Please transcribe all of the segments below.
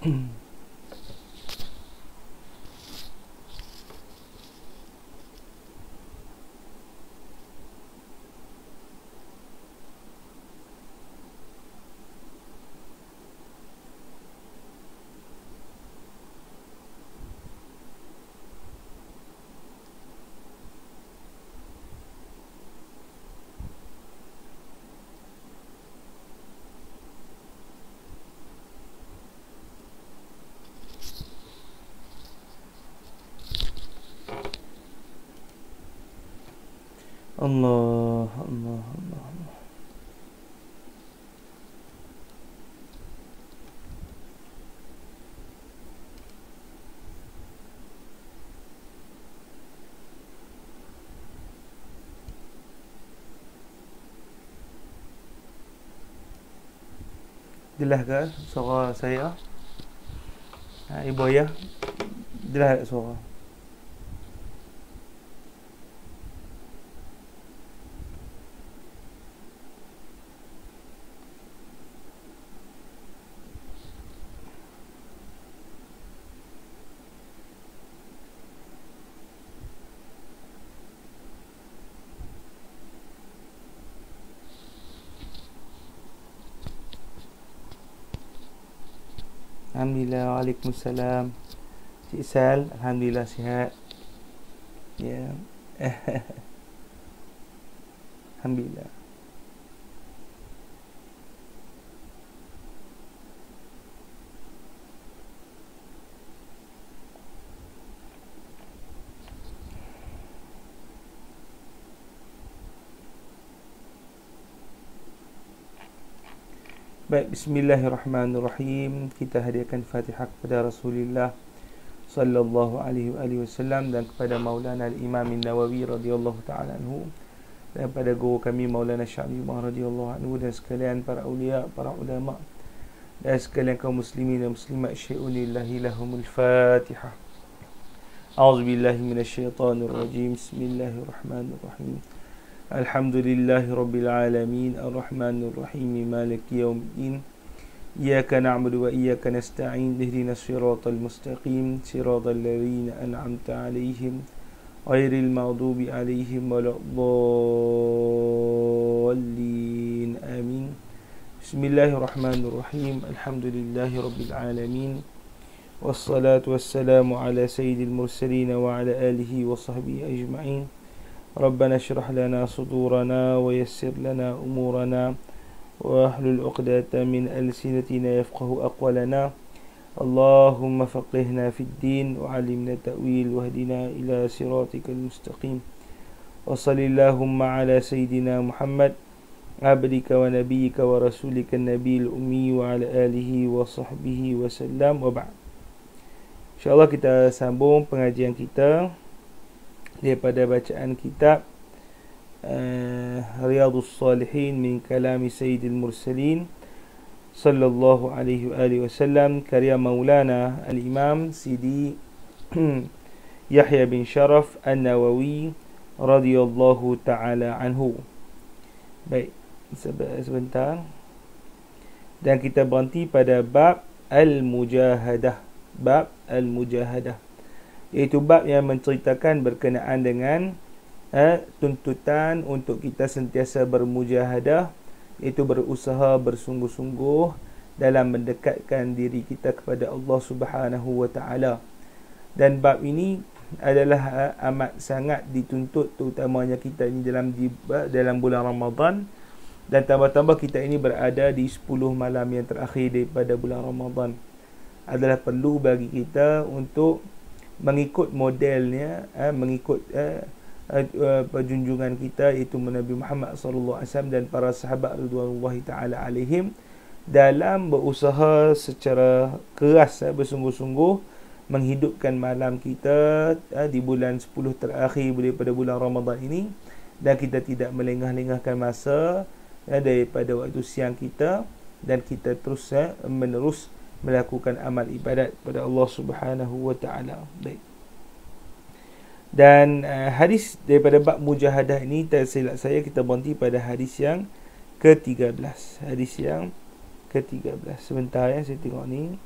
Allah, Allah, Allah. Jelas ke suara saya? Ibu ayah, jelas tak suara? Alhamdulillah, waalaikumsalam. Cik Sal, alhamdulillah sihat. Ya. Alhamdulillah. Baik, bismillahirrahmanirrahim. Kita hadiahkan Fatihah kepada Rasulullah sallallahu alaihi wasallam dan kepada Maulana Al-Imam An-Nawawi radhiyallahu taala anhu, dan kepada guru kami Maulana Sya'bi radhiyallahu anhu, dan sekalian para aulia, para ulama, dan sekalian kaum muslimin dan muslimat, syai'unillahi lahumul Fatihah. A'udzubillahi minasyaitonir rajim. Bismillahirrahmanirrahim. Alhamdulillahi rabbil alamin, arrahmanir rahim, maliki yaumiddin. Iyyaka na'budu wa iyyaka nasta'in, ihdinas siratal mustaqim, siratal ladzina an'amta 'alaihim ghairil maghdubi 'alaihim waladdallin. Amin. Bismillahirrahmanirrahim. Alhamdulillahi rabbil alamin. Wassalatu wassalamu ala sayyidil mursalin wa ala alihi wa sahbihi ajma'in. ربنا اشرح لنا صدورنا ويسر لنا أمورنا واحلل عقدة من ألسنتنا يفقه أقوالنا. اللهم فقهنا في الدين وعلمنا التأويل واهدنا إلى صراطك المستقيم. وصل اللهم على سيدنا محمد عبدك ونبيك ورسولك النبي الأمي وعلى آله وصحبه وسلم وبعد. InsyaAllah kita sambung pengajian kita daripada bacaan kitab Riyadhus Salihin min kalami Sayyidil Mursalin sallallahu alaihi wa alihi wasallam, karya Maulana Al-Imam Sidi Yahya bin Sharaf An-Nawawi radhiyallahu ta'ala anhu. Baik, sebentar. Dan kita berhenti pada bab Al-Mujahadah. Bab Al-Mujahadah, iaitu bab yang menceritakan berkenaan dengan tuntutan untuk kita sentiasa bermujahadah, iaitu berusaha bersungguh-sungguh dalam mendekatkan diri kita kepada Allah Subhanahu wa taala. Dan bab ini adalah amat sangat dituntut, terutamanya kita ini dalam bulan Ramadan, dan tambah-tambah kita ini berada di 10 malam yang terakhir daripada bulan Ramadan. Adalah perlu bagi kita untuk mengikut modelnya, mengikut junjungan kita, iaitu Nabi Muhammad sallallahu alaihi wasallam dan para sahabat radhiyallahu taala alaihim, dalam berusaha secara keras, bersungguh-sungguh menghidupkan malam kita di bulan 10 terakhir daripada bulan Ramadan ini, dan kita tidak melengah-lengahkan masa daripada waktu siang kita, dan kita terus menerus melakukan amal ibadat kepada Allah Subhanahu wa taala. Baik. Dan hadis daripada bab mujahadah ini, tak silap saya kita berhenti pada hadis yang ke-13. Hadis yang ke-13. Sebentar ya, saya tengok ni.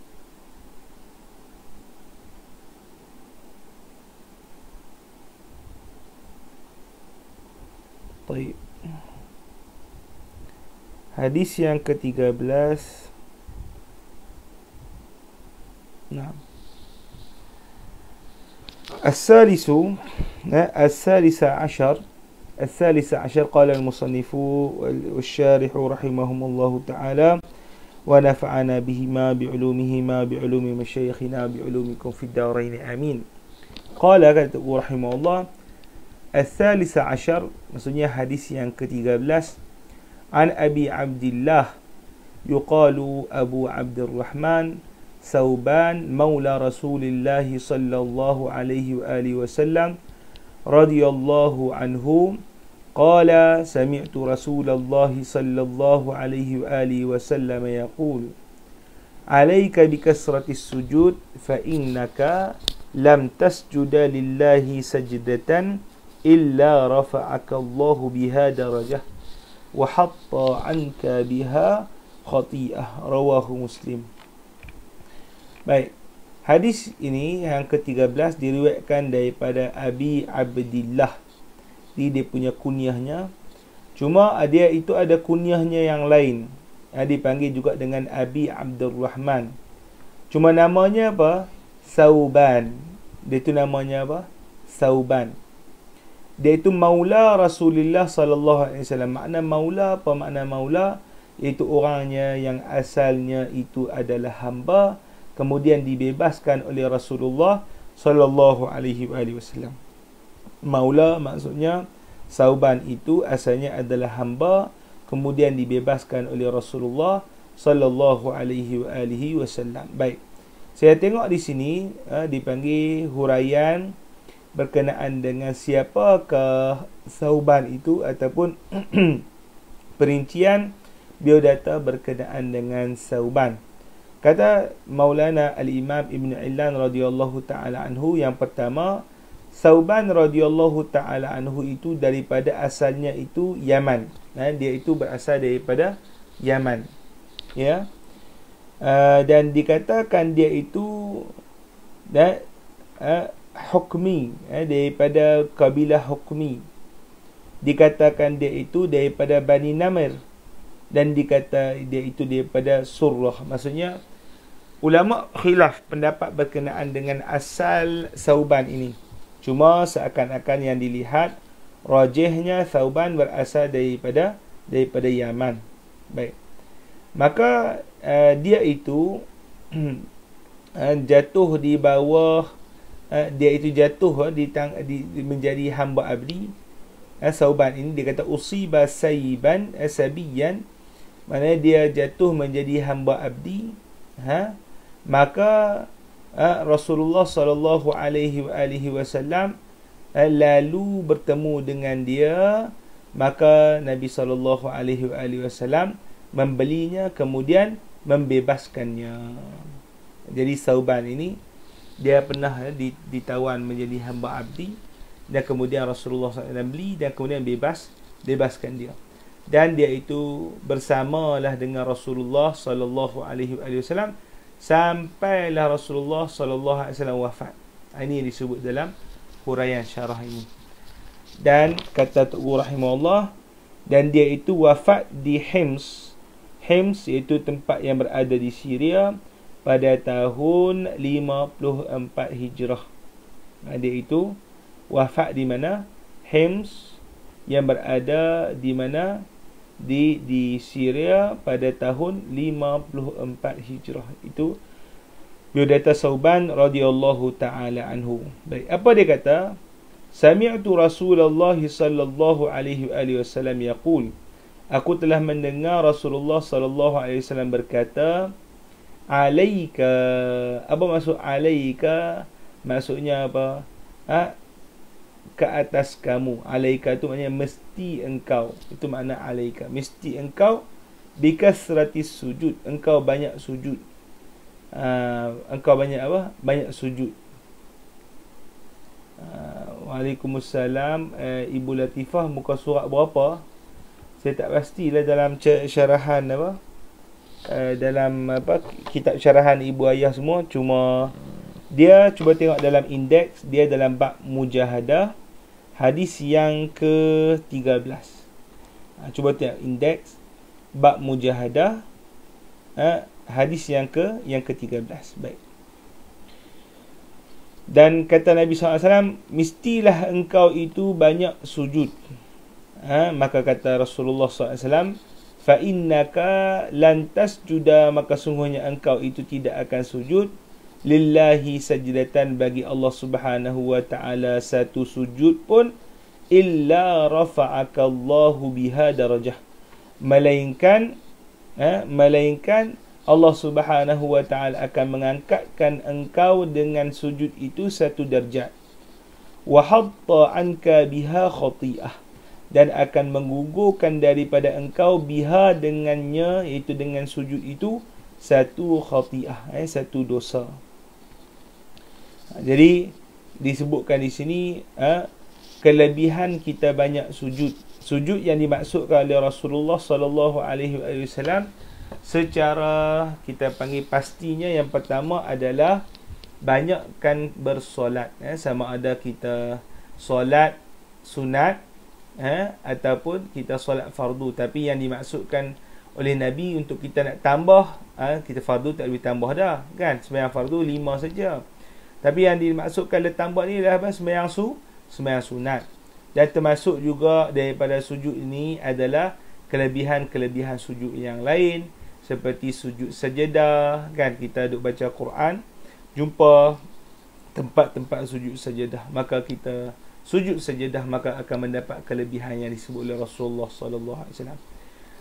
Baik. Hadis yang ke-13. Nah. الثالث عشر قال المصنف والشارح رحمهم الله تعالى ونفعنا بهما بعلوم مشايخنا بعلومكم في الدارين آمين. قال رحمه الله الثالث عشر maksudnya hadis yang ke-13 عن أبي عبد الله يقال أبو عبد الرحمن ثوبان مولى رسول الله صلى الله عليه وآله وسلم رضي الله عنه قال سمعت رسول الله صلى الله عليه وآله وسلم يقول عليك بكثرة السجود فإنك لم تسجد لله سجدة إلا رفعك الله بها درجة وحط عنك بها خطيئة رواه مسلم. Baik, hadis ini yang ke-13 diriwayatkan daripada Abi Abdillah. Dia punya kunyahnya. Cuma dia itu ada kunyahnya yang lain. Dipanggil juga dengan Abi Abdul Rahman. Cuma namanya apa? Thawban. Dia itu namanya apa? Thawban. Dia itu maula Rasulullah sallallahu alaihi wasallam. Makna maula apa? Makna maula iaitu orangnya yang asalnya itu adalah hamba, kemudian dibebaskan oleh Rasulullah sallallahu alaihi wasallam. Maula maksudnya Thawban itu asalnya adalah hamba, kemudian dibebaskan oleh Rasulullah sallallahu alaihi wasallam. Baik. Saya tengok di sini dipanggil huraian berkenaan dengan siapakah Thawban itu ataupun perincian biodata berkenaan dengan Thawban. Kata Maulana Al-Imam Ibn Illan radhiyallahu ta'ala anhu, yang pertama, Thawban radhiyallahu ta'ala anhu itu daripada asalnya itu Yaman. Dia itu berasal daripada Yaman. Ya. Dan dikatakan dia itu Hukmi, daripada kabilah Hukmi. Dikatakan dia itu daripada Bani Namir. Dan dikata dia itu daripada Surrah. Maksudnya ulama khilaf pendapat berkenaan dengan asal Thawban ini. Cuma seakan-akan yang dilihat rajihnya Thawban berasal daripada Yaman. Baik. Maka dia itu jatuh di bawah, dia itu jatuh menjadi hamba abdi. Thawban ini dia kata usiba sabiyan, maknanya dia jatuh menjadi hamba abdi. Maka Rasulullah sallallahu alaihi wasallam lalu bertemu dengan dia, maka Nabi sallallahu alaihi wasallam membelinya kemudian membebaskannya. Jadi Thawban ini dia pernah ditawan menjadi hamba abdi, dan kemudian Rasulullah SAW beli dan kemudian bebaskan dia. Dan dia itu bersamalah dengan Rasulullah sallallahu alaihi wasallam sampailah Rasulullah sallallahu alaihi wasallam wafat. Ini yang disebut dalam huraian syarah ini. Dan kata Tu'u rahimahullah, dan dia itu wafat di Hims. Hims iaitu tempat yang berada di Syria pada tahun 54 Hijrah. Dia itu wafat di mana? Hims, yang berada di mana? Di Syria pada tahun 54 Hijrah. Itu biodata Thawban radhiyallahu ta'ala anhu. Baik, apa dia kata? Sami'tu Rasulullah sallallahu alaihi wasallam yaqul, aku telah mendengar Rasulullah sallallahu alaihi wasallam berkata, alaika. Apa maksud alaika? Maksudnya apa? Ke atas kamu. Alaika itu maknanya mesti engkau. Itu makna alaika. Mesti engkau bikasratis sujud. Engkau banyak sujud. Engkau banyak apa? Banyak sujud. Waalaikumsalam. Ibu Latifah, muka surat berapa? Saya tak pastilah dalam syarahan apa? Dalam apa kitab syarahan ibu ayah semua. Cuma dia cuba tengok dalam indeks, dia dalam bab mujahadah hadis yang ke-13. Cuba tengok indeks bab mujahadah, hadis yang ke-13. Baik. Dan kata Nabi SAW, mestilah engkau itu banyak sujud. Maka kata Rasulullah SAW, fa innaka lan tasjuda, maka sungguhnya engkau itu tidak akan sujud lillahi sajdatan, bagi Allah Subhanahu wa taala satu sujud pun, illa rafa'aka Allahu biha darajah, melainkan Allah Subhanahu wa taala akan mengangkatkan engkau dengan sujud itu satu darjat, wa hatta anka biha khati'ah, dan akan menggugurkan daripada engkau biha dengannya, iaitu dengan sujud itu, satu khati'ah, satu dosa. Jadi disebutkan di sini kelebihan kita banyak sujud. Sujud yang dimaksudkan oleh Rasulullah sallallahu alaihi wasallam secara kita panggil pastinya, yang pertama adalah banyakkan bersolat, sama ada kita solat sunat ataupun kita solat fardu. Tapi yang dimaksudkan oleh Nabi untuk kita nak tambah, kita fardu tak boleh tambah dah kan, sembahyang fardu 5 saja. Tapi yang dimaksudkan le tambah ni adalah sembahyang sunat. Dan termasuk juga daripada sujud ini adalah kelebihan-kelebihan sujud yang lain, seperti sujud sajadah kan, kita duk baca Quran jumpa tempat-tempat sujud sajadah, maka kita sujud sajadah, maka akan mendapat kelebihan yang disebut oleh Rasulullah sallallahu alaihi wasallam.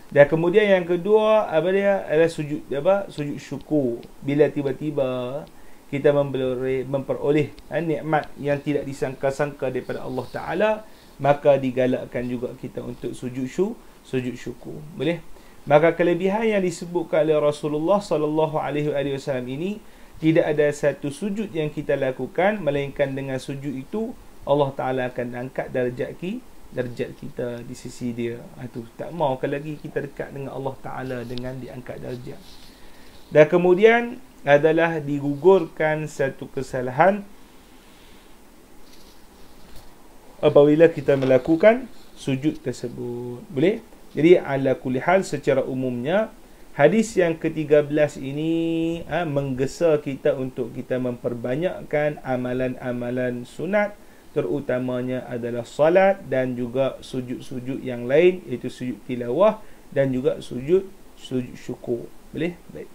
Dan kemudian yang kedua adalah sujud sujud syukur. Bila tiba-tiba kita memperoleh nikmat yang tidak disangka-sangka daripada Allah Ta'ala, maka digalakkan juga kita untuk sujud syukur. Boleh? Maka kelebihan yang disebutkan oleh Rasulullah sallallahu alaihi wasallam ini, tidak ada satu sujud yang kita lakukan melainkan dengan sujud itu Allah Ta'ala akan angkat darjat kita di sisi dia. Itu tak mahu lagi kita dekat dengan Allah Ta'ala dengan diangkat darjat. Dan kemudian adalah digugurkan satu kesalahan apabila kita melakukan sujud tersebut. Boleh? Jadi ala kulli hal, secara umumnya hadis yang ke-13 ini menggesa kita untuk kita memperbanyakkan amalan-amalan sunat, terutamanya adalah salat dan juga sujud-sujud yang lain, iaitu sujud tilawah dan juga sujud syukur. Boleh? Baik.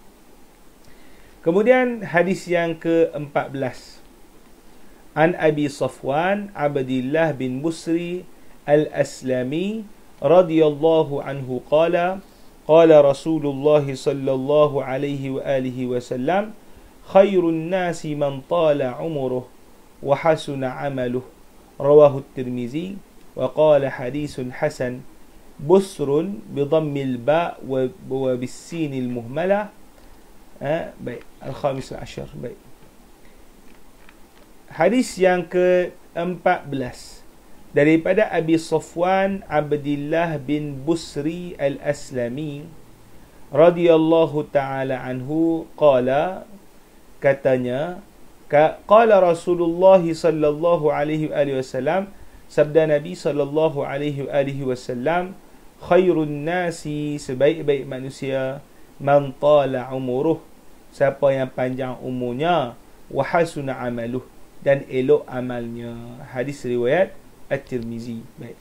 Kemudian hadis yang ke-14. An Abi Safwan Abdillah bin Busri Al-Aslami radhiyallahu anhu qala Rasulullah sallallahu alaihi wa alihi wasallam, khairun nasi man tala umruh wa hasuna amaluh, rawahu at-Tirmizi wa qala hadithun hasan, busrun bi dhammil ba wa bis sinil muhmalah. Baik, al-khamis al-ashar. Baik. Hadis yang ke-14 daripada Abi Safwan Abdillah bin Busri Al-Aslami radhiyallahu ta'ala anhu qala, katanya, qala Rasulullah sallallahu alaihi wasallam, sabda Nabi sallallahu alaihi wasallam, khairun nasi, sebaik-baik manusia, man tala umuruh, siapa yang panjang umurnya, wa hasuna amaluh, dan elok amalnya. Hadis riwayat At-Tirmizi. Baik.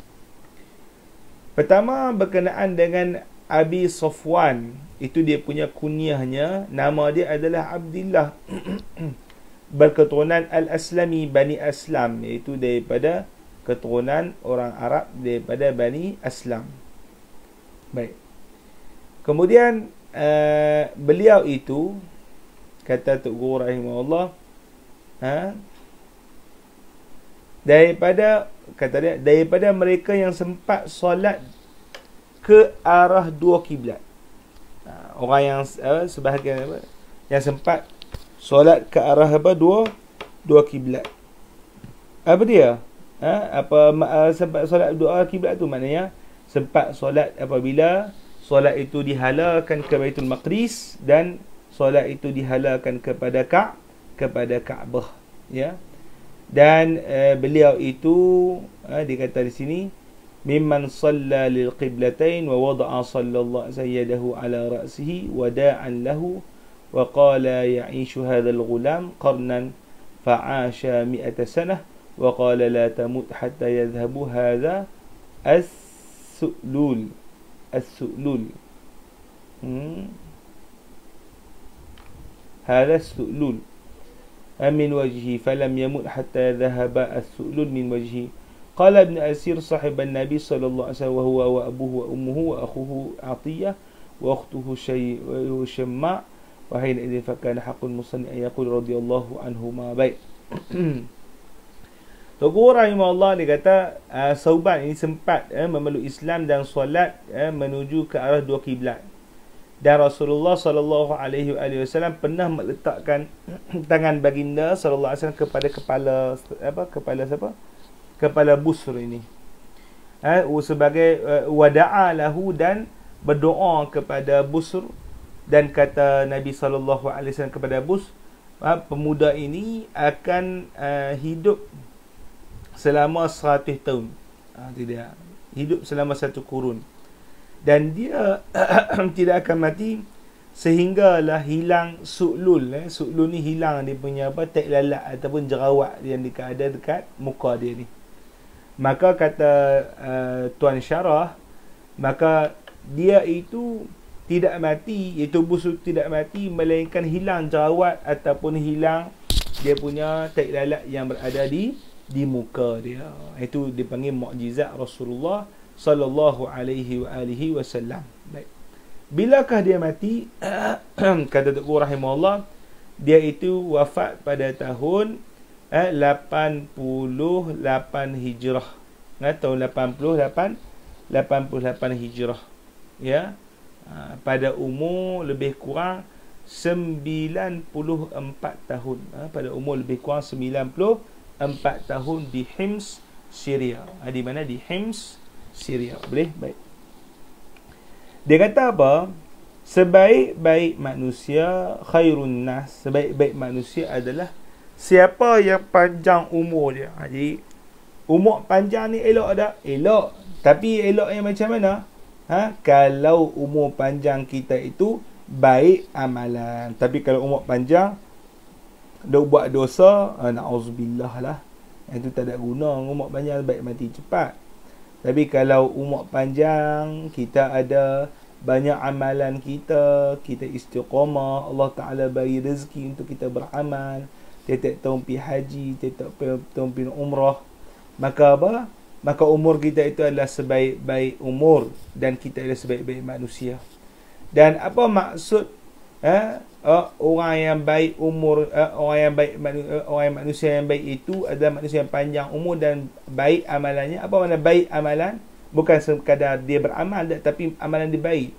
Pertama berkenaan dengan Abi Safwan, itu dia punya kunyahnya, nama dia adalah Abdillah berketurunan Al-Aslami, Bani Aslam, iaitu daripada keturunan orang Arab daripada Bani Aslam. Baik. Kemudian beliau itu, kata Tok Guru rahimahullah, daripada mereka yang sempat solat ke arah dua kiblat. Orang yang sebahagian yang sempat solat ke arah dua kiblat. Apa dia? Sempat solat dua kiblat tu maknanya sempat solat apabila solat itu dihalalkan ke Baitul Maqdis dan solat itu dihalalkan kepada Kaabah, ya. Dan beliau itu dikata di sini mimman shalla lil qiblatain wa wada'a sallallahu sayyadahu ala ra'sihi wada'an lahu wa qala ya'ishu hadha al-ghulam qarnan fa'asha 100 sanah wa qala la tamut hatta yadhhabu hadha as-su'lul هذا السؤلول من وجهه فلم يمت حتى ذهب السؤلول من وجهه قال ابن أسير صاحب النبي صلى الله عليه وسلم وهو وأبوه وأمه وأخوه عطية وأخته شماء وحينئذ فكان حق المصنع أن يقول رضي الله عنهما baik. Tuan rahimahullah dia kata Sauban ini sempat memeluk Islam dan solat menuju ke arah dua kiblat. Dan Rasulullah sallallahu alaihi wasallam pernah meletakkan tangan baginda sallallahu alaihi wasallam kepada kepala siapa? Kepala Busr ini. Sebagai wada'a lahu dan berdoa kepada Busr, dan kata Nabi sallallahu alaihi wasallam kepada Busr, pemuda ini akan hidup selama 100 tahun. Tidak. Hidup selama satu kurun. Dan dia tidak akan mati sehinggalah hilang su'lul. Su'lul ni hilang dia punya tek lalat ataupun jerawat yang ada dekat muka dia ni. Maka kata Tuan Syarah, maka dia itu tidak mati, iaitu Busr tidak mati, melainkan hilang jerawat ataupun hilang dia punya tek lalat yang berada di muka dia. Itu dipanggil mukjizat Rasulullah sallallahu alaihi wasallam. Baik. Bilakah dia mati? Kata Tuan rahimahullah, dia itu wafat pada tahun 88 Hijrah. Tahun 88 Hijrah. Ya. Pada umur lebih kurang 94 tahun. Pada umur lebih kurang 94 tahun di Hims, Syria. Di mana? Di Hims, Syria. Boleh? Baik. Dia kata apa? Sebaik-baik manusia khairun nas. Sebaik-baik manusia adalah siapa yang panjang umur dia. Jadi umur panjang ni elok tak? Elok. Tapi elok yang macam mana? Kalau umur panjang kita itu baik amalan. Tapi kalau umur panjang dah buat dosa, na'udzubillah lah. Itu tak ada guna. Umur panjang baik mati cepat. Tapi kalau umur panjang, kita ada banyak amalan kita istiqamah, Allah Ta'ala bagi rezeki untuk kita beramal, tiap-tiap tahun pergi haji, tiap-tiap tahun pergi umrah, maka apa? Maka umur kita itu adalah sebaik-baik umur, dan kita adalah sebaik-baik manusia. Dan apa maksud orang yang baik umur, orang yang manusia yang baik itu adalah manusia yang panjang umur dan baik amalannya. Apa makna baik amalan? Bukan sekadar dia beramal, tapi amalan dia baik.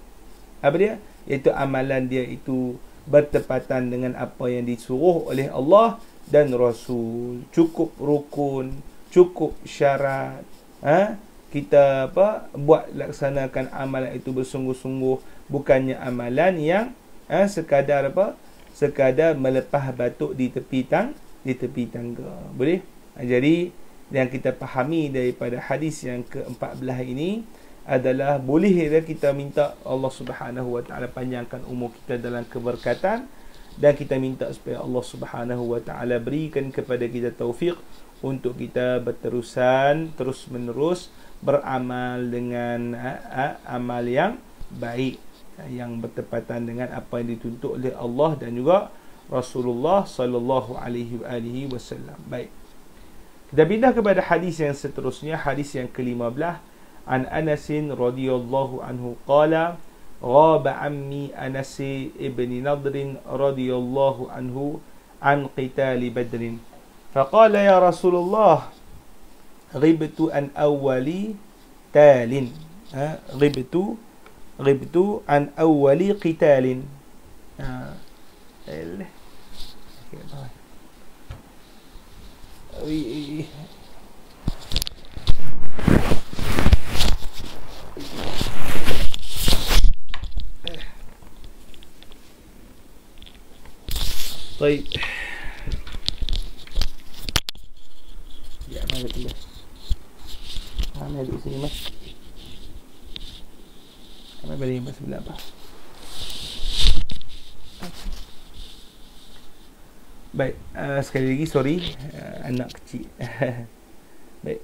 Apa dia? Iaitu amalan dia itu bertepatan dengan apa yang disuruh oleh Allah dan Rasul. Cukup rukun, cukup syarat. Kita buat laksanakan amalan itu bersungguh-sungguh, bukannya amalan yang sekadar sekadar melepah batuk di tepi tangga. Boleh? Jadi yang kita fahami daripada hadis yang ke-14 ini adalah boleh kita minta Allah Subhanahu Wa Taala panjangkan umur kita dalam keberkatan, dan kita minta supaya Allah Subhanahu Wa Taala berikan kepada kita taufik untuk kita berterusan terus menerus beramal dengan amal yang baik, yang bertepatan dengan apa yang dituntut oleh Allah dan juga Rasulullah sallallahu alaihi wasallam. Baik. Kita pindah kepada hadis yang seterusnya, hadis yang ke-15. An Anas radhiyallahu anhu qala ghaba ammi Anas ibn Nadr radhiyallahu anhu an qital Badr. Faqala ya Rasulullah ghibtu an awwali talin. Ghibtu an awwali qitalin. طيب ada tulis. Mana di sini mas? Kami beri mas sebelah apa? Baik, sekali lagi sorry, anak kecil. Baik.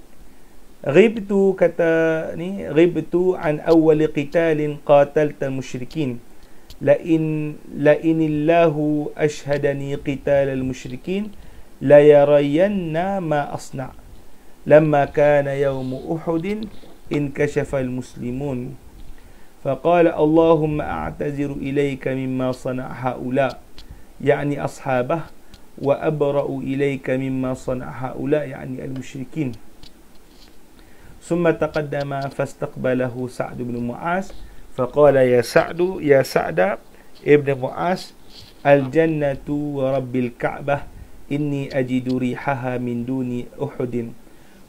Ghibtu kata ni, ghibtu an awwal qitalin qatalta musyrikin. La inillahu ashhadani qital al-musyrikin la yarayanna ma asna'. Lamma kana yawm Uhud inkashafa al-muslimun. فقال اللهم أعتذر إليك مما صنع هؤلاء يعني أصحابه وأبرأ إليك مما صنع هؤلاء يعني المشركين. ثم تقدم فاستقبله سعد بن معاذ فقال يا سعد ابن معاذ الجنة ورب الكعبة إني أجد ريحها من دون أحد.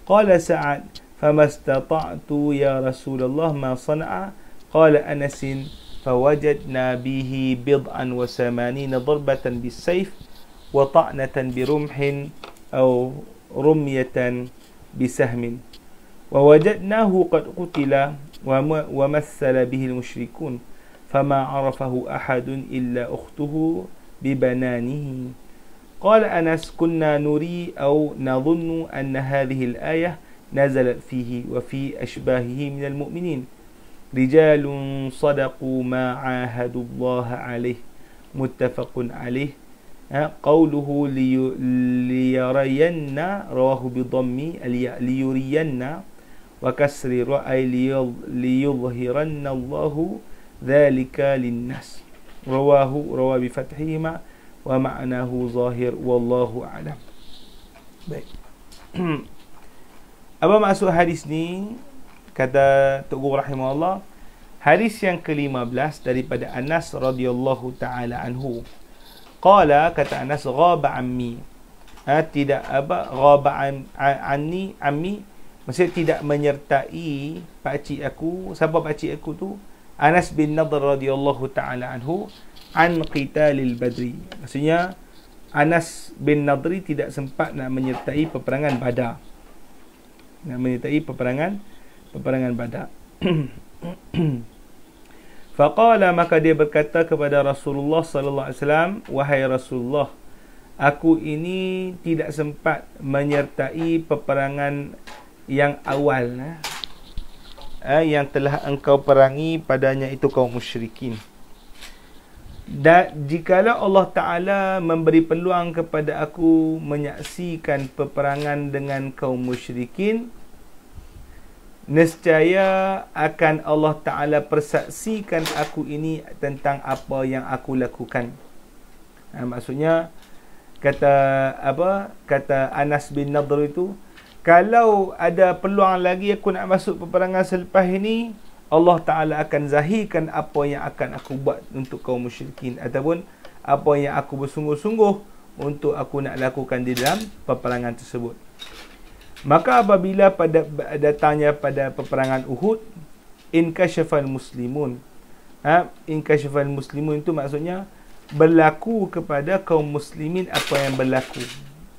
قال سعد فما استطعت يا رسول الله ما صنع. قال أنس فوجدنا به 87 ضربة بالسيف وطعنة برمح أو رمية بسهم ووجدناه قد قتل ومثل به المشركون فما عرفه أحد إلا أخته ببنانه. قال أنس كنا نري أو نظن أن هذه الآية نزلت فيه وفي أشباهه من المؤمنين رجال صدقوا ما عاهدوا الله عليه متفق عليه. قوله ليرين رواه بضم ليرين وكسر الراء ليظهرن الله ذلك للناس. روى بفتحهما ومعناه ظاهر والله أعلم. Baik. Apa maksud hadis ni? Kata Tok Guru rahimahullah, hadis yang ke-15 daripada Anas radhiyallahu taala anhu. Qala, kata Anas, ghaba ammi. Tidak apa, ghaba anni ammi, maksudnya tidak menyertai pakcik aku. Siapa pakcik aku tu? Anas bin Nadr radhiyallahu taala anhu an qitalil badri. Maksudnya Anas bin Nadri tidak sempat nak menyertai peperangan Badar. Nak menyertai peperangan Badar. Faqala, maka dia berkata kepada Rasulullah sallallahu alaihi wasallam, wahai Rasulullah, aku ini tidak sempat menyertai peperangan yang awal yang telah engkau perangi padanya itu kaum musyrikin. Dan jikalau Allah Ta'ala memberi peluang kepada aku menyaksikan peperangan dengan kaum musyrikin, nescaya akan Allah Ta'ala persaksikan aku ini tentang apa yang aku lakukan. Maksudnya kata Anas bin Nadr itu, kalau ada peluang lagi aku nak masuk peperangan selepas ini, Allah Ta'ala akan zahirkan apa yang akan aku buat untuk kaum musyrikin, ataupun apa yang aku bersungguh-sungguh untuk aku nak lakukan di dalam peperangan tersebut. Maka apabila datangnya pada peperangan Uhud, inkashafal muslimun. Inkashafal muslimun itu maksudnya berlaku kepada kaum muslimin apa yang berlaku.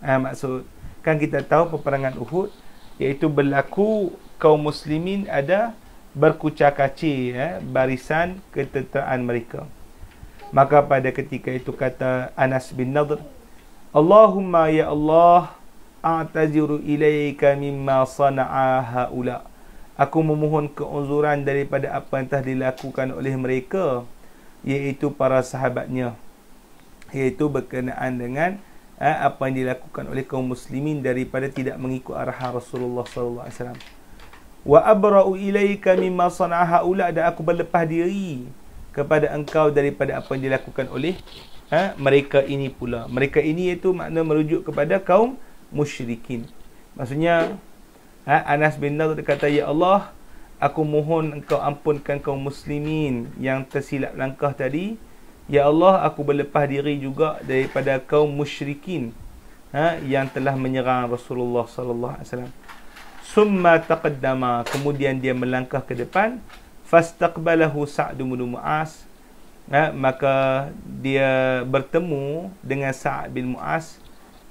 Maksud kan kita tahu peperangan Uhud iaitu berlaku kaum muslimin ada berkucar-kacir barisan ketenteraan mereka. Maka pada ketika itu kata Anas bin Nadr, Allahumma ya Allah, a'taziru ilaika mimma sana'a haula. Aku memohon keuzuran daripada apa yang telah dilakukan oleh mereka, iaitu para sahabatnya, iaitu berkenaan dengan apa yang dilakukan oleh kaum muslimin daripada tidak mengikut arahan Rasulullah sallallahu alaihi wasallam. Wa abra'u ilaika mimma sana'a haula, dan aku berlepas diri kepada engkau daripada apa yang dilakukan oleh mereka ini pula. Mereka ini iaitu makna merujuk kepada kaum musyrikin. Maksudnya Anas bin Nadr kata, ya Allah, aku mohon engkau ampunkan kaum muslimin yang tersilap langkah tadi. Ya Allah, aku berlepas diri juga daripada kaum musyrikin yang telah menyerang Rasulullah sallallahu alaihi wasallam. Summa taqaddama, kemudian dia melangkah ke depan. Fastaqbalahu Sa'd bin Mu'az, maka dia bertemu dengan Sa'd bin Mu'az.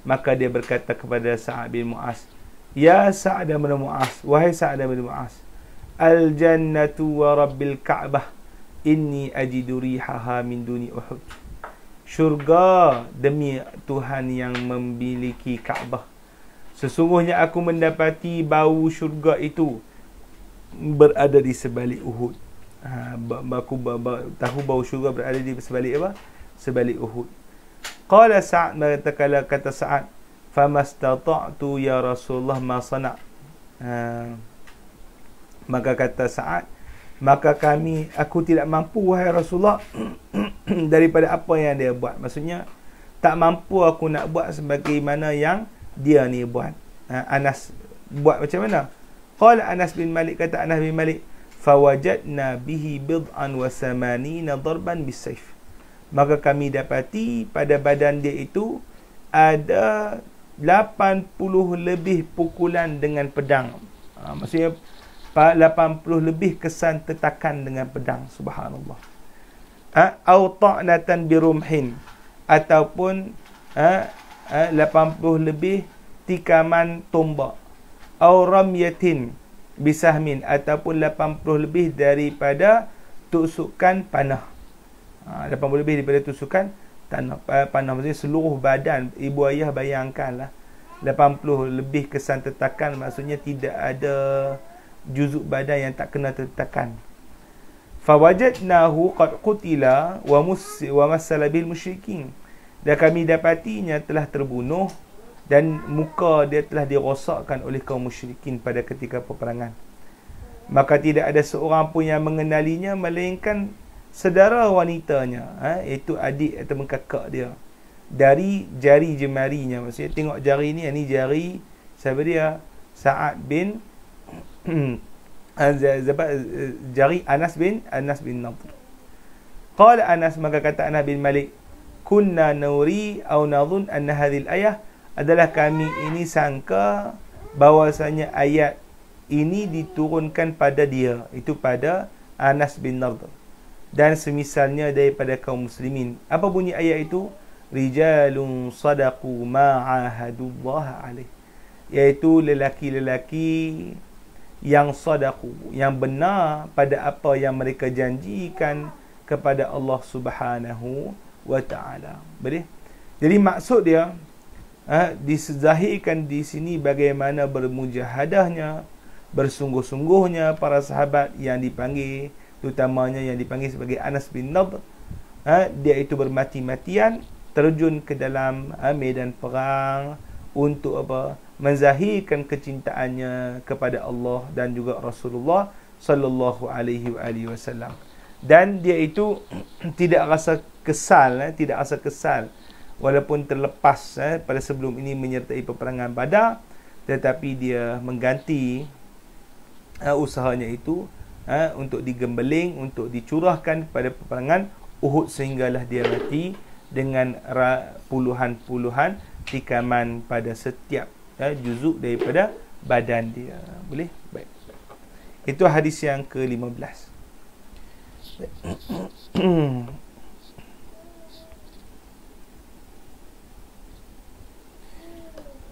Maka dia berkata kepada Sa'd bin Mu'az, Ya Sa'd bin Mu'az, wahai Sa'd bin Mu'az, al-jannatu wa rabbil Ka'bah inni ajidu rihaha min duni Uhud. Syurga demi Tuhan yang memiliki Kaabah, sesungguhnya aku mendapati bau syurga itu berada di sebalik Uhud. Aku tahu bau syurga berada di sebalik apa? Sebalik Uhud. Qala Sa'd, kata Sa'd, famastata'tu ya Rasulullah ma sana'. Maka kata Sa'd, maka aku tidak mampu wahai Rasulullah daripada apa yang dia buat. Maksudnya tak mampu aku nak buat sebagaimana yang dia ni buat. Anas buat macam mana? Qala Anas bin Malik, kata Anas bin Malik, fawajadna bihi bid'an wa samanina darban bisayf. Maka kami dapati pada badan dia itu ada 80 lebih pukulan dengan pedang. Maksudnya 80 lebih kesan tetakan dengan pedang. Subhanallah. Au ta'natan birumhin, ataupun 80 lebih tikaman tombak. Au ramyatin bisahmin, ataupun 80 lebih daripada tusukan panah. 80 lebih daripada tusukan panah. Maksudnya seluruh badan. Ibu ayah bayangkanlah, 80 lebih kesan tetakan, maksudnya tidak ada juzuk badan yang tak kena tetakan. Fawajadnahu qad qutila wa massala bil musyrikin. Dan kami dapatinya telah terbunuh dan muka dia telah dirosakkan oleh kaum musyrikin pada ketika peperangan. Maka tidak ada seorang pun yang mengenalinya melainkan saudara wanitanya, iaitu adik atau kakak dia, dari jari jemarinya. Maksudnya tengok jari ni, ini jari siapa dia? Sa'ad bin jari Anas bin Nadhr. Qala Anas, maka kata Anas bin Malik, kunna nuri au nadhun anna hadhil ayah, adalah kami ini sangka bahwasanya ayat ini diturunkan pada dia, itu pada Anas bin Nadhr dan semisalnya daripada kaum muslimin. Apa bunyi ayat itu? Rijalun sadaqu ma ahadullah alaih, iaitu lelaki-lelaki yang sadaqu, yang benar pada apa yang mereka janjikan kepada Allah Subhanahu wa ta'ala. Boleh? Jadi maksud dia dizahirkan di sini bagaimana bermujahadahnya, bersungguh-sungguhnya para sahabat yang dipanggil, terutamanya yang dipanggil sebagai Anas bin Nadhr. Dia itu bermati-matian terjun ke dalam medan perang untuk apa? Menzahirkan kecintaannya kepada Allah dan juga Rasulullah sallallahu alaihi wasallam. Dan dia itu tidak rasa kesal, walaupun terlepas pada sebelum ini menyertai peperangan Badar, tetapi dia mengganti usahanya itu untuk digembeling, untuk dicurahkan pada peperangan Uhud, sehinggalah dia mati dengan puluhan-puluhan tikaman pada setiap juzuk daripada badan dia. Boleh? Baik. Itu hadis yang ke-15.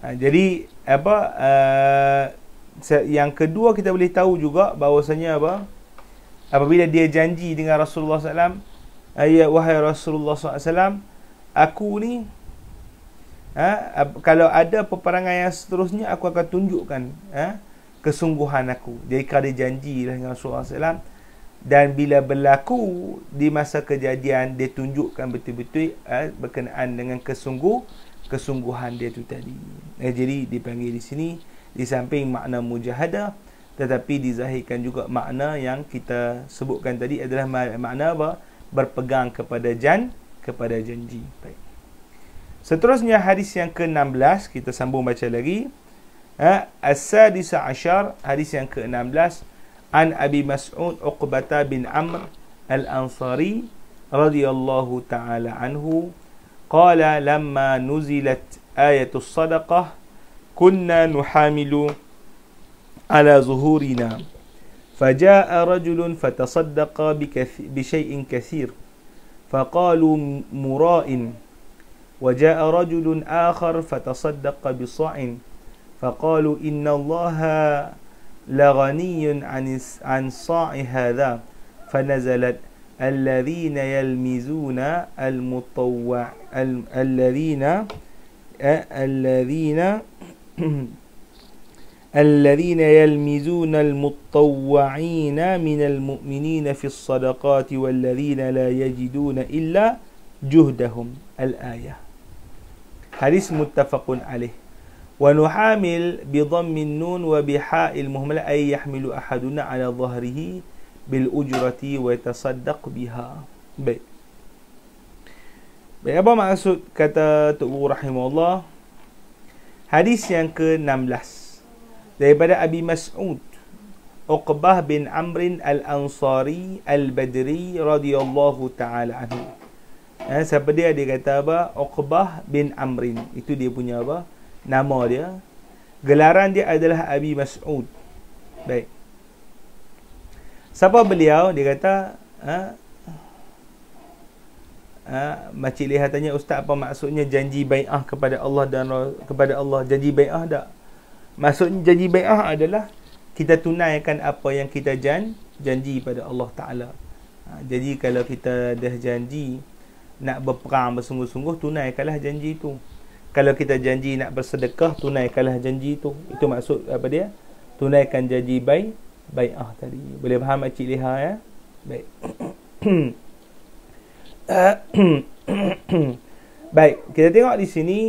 Jadi apa yang kedua, kita boleh tahu juga bahawasanya apa, apabila dia janji dengan Rasulullah SAW, ya wahai Rasulullah SAW, aku ni kalau ada peperangan yang seterusnya, aku akan tunjukkan kesungguhan aku. Jadi kalau dia janji dengan Rasulullah SAW, dan bila berlaku di masa kejadian, dia tunjukkan betul-betul berkenaan dengan kesungguhan dia tu tadi. Jadi dipanggil di sini, di samping makna mujahadah, tetapi dizahirkan juga makna yang kita sebutkan tadi adalah makna apa? Berpegang kepada janji. Baik. Seterusnya hadis yang ke-16, kita sambung baca lagi. As-sadisa asyar, hadis yang ke-16, an Abi Mas'ud Uqbah bin Amr al-Ansari radhiyallahu ta'ala anhu qala lamma nuzilat ayatus sadaqah kunna nuhamilu ala zuhurina faja'a rajulun fatasaddaqa bishay'in kathir faqalu mura'in وجاء رجل آخر فتصدق بصاع faqalu innallaha laghaniyun 'an sa'i hadha fanazalat الذين يلمزون الذين يلمزون المطوعين من المؤمنين في الصدقات والذين لا يجدون إلا جهدهم الآية. حديث متفق عليه. ونحامل بضم النون وبحاء المهملة أي يحمل أحدنا على ظهره بالأجرة ويتصدق بها. Baik. Baik, apa maksud kata Tok Guru rahimahullah? Hadis yang ke-16 daripada Abi Mas'ud Uqbah bin Amr al-Ansari al-Badri radhiyallahu ta'ala anhu. Siapa dia? Dia kata apa? Uqbah bin Amr. Itu dia punya apa? Nama dia. Gelaran dia adalah Abi Mas'ud. Baik. Siapa beliau? Dia kata, Makcik Leha tanya, Ustaz, apa maksudnya janji bai'ah kepada Allah dan kepada Allah? Janji bai'ah tak? Maksudnya janji bai'ah adalah kita tunaikan apa yang kita janji pada Allah Ta'ala. Jadi kalau kita dah janji nak berperang bersungguh-sungguh, tunaikanlah janji itu. Kalau kita janji nak bersedekah, tunaikanlah janji itu. Itu maksud apa dia? Tunaikan janji bai'ah tadi. Boleh faham Makcik Leha ya? Baik. Baik, kita tengok di sini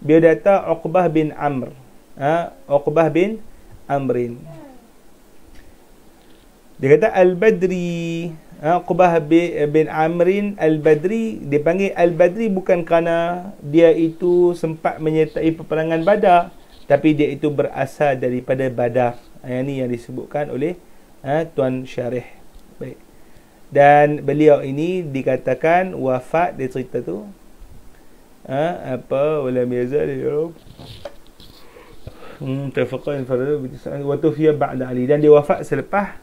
biodata Uqbah bin Amr. Uqbah bin Amrin. Dia kata Al-Badri. Uqbah bin Amrin Al-Badri. Dipanggil Al-Badri bukan kerana dia itu sempat menyertai peperangan Badar, tapi dia itu berasal daripada Badar. Yang ni yang disebutkan oleh Tuan Syarih. Baik. Dan beliau ini dikatakan wafat, dia cerita tu wala miazal tafaqan farada wa tufiya ba'da Ali, dan dia wafat selepas